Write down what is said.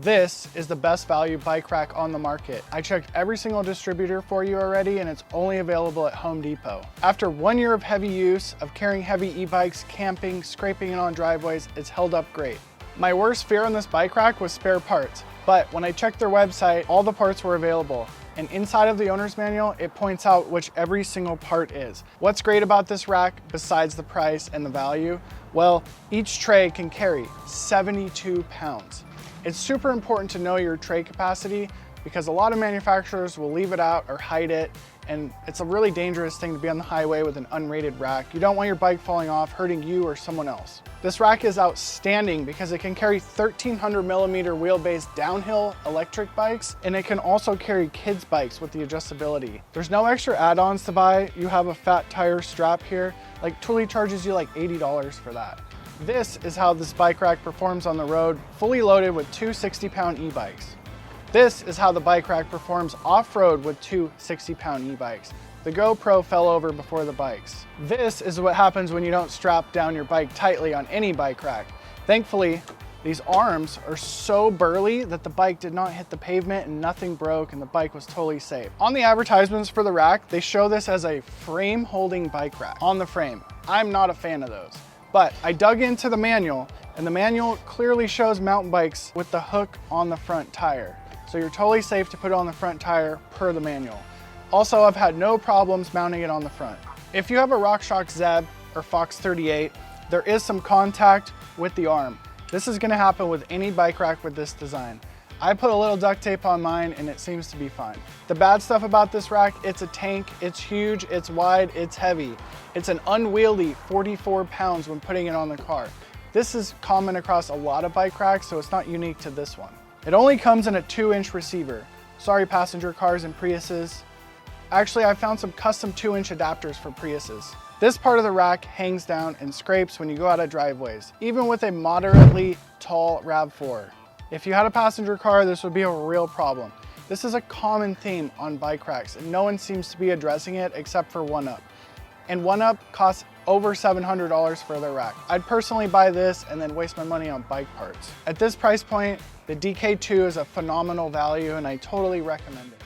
This is the best value bike rack on the market. I checked every single distributor for you already, and it's only available at Home Depot. After 1 year of heavy use, of carrying heavy e-bikes, camping, scraping it on driveways, it's held up great. My worst fear on this bike rack was spare parts, but when I checked their website, all the parts were available. And inside of the owner's manual, it points out which every single part is. What's great about this rack, besides the price and the value? Well, each tray can carry 72 pounds. It's super important to know your tray capacity because a lot of manufacturers will leave it out or hide it, and it's a really dangerous thing to be on the highway with an unrated rack. You don't want your bike falling off, hurting you or someone else. This rack is outstanding because it can carry 1300 millimeter wheelbase downhill electric bikes, and it can also carry kids bikes with the adjustability. There's no extra add-ons to buy. You have a fat tire strap here. Like Thule charges you like $80 for that. This is how this bike rack performs on the road, fully loaded with two 60-pound e-bikes. This is how the bike rack performs off-road with two 60-pound e-bikes. The GoPro fell over before the bikes. This is what happens when you don't strap down your bike tightly on any bike rack. Thankfully, these arms are so burly that the bike did not hit the pavement and nothing broke and the bike was totally safe. On the advertisements for the rack, they show this as a frame holding bike rack on the frame. I'm not a fan of those. But I dug into the manual, and the manual clearly shows mountain bikes with the hook on the front tire. So you're totally safe to put it on the front tire per the manual. Also, I've had no problems mounting it on the front. If you have a RockShox Zeb or Fox 38, there is some contact with the arm. This is gonna happen with any bike rack with this design. I put a little duct tape on mine and it seems to be fine. The bad stuff about this rack, it's a tank, it's huge, it's wide, it's heavy. It's an unwieldy 44 pounds when putting it on the car. This is common across a lot of bike racks, so it's not unique to this one. It only comes in a 2-inch receiver. Sorry, passenger cars and Priuses. Actually, I found some custom 2-inch adapters for Priuses. This part of the rack hangs down and scrapes when you go out of driveways, even with a moderately tall RAV4. If you had a passenger car, this would be a real problem. This is a common theme on bike racks, and no one seems to be addressing it except for 1UP. And 1UP costs over $700 for their rack. I'd personally buy this and then waste my money on bike parts. At this price point, the DK2 is a phenomenal value and I totally recommend it.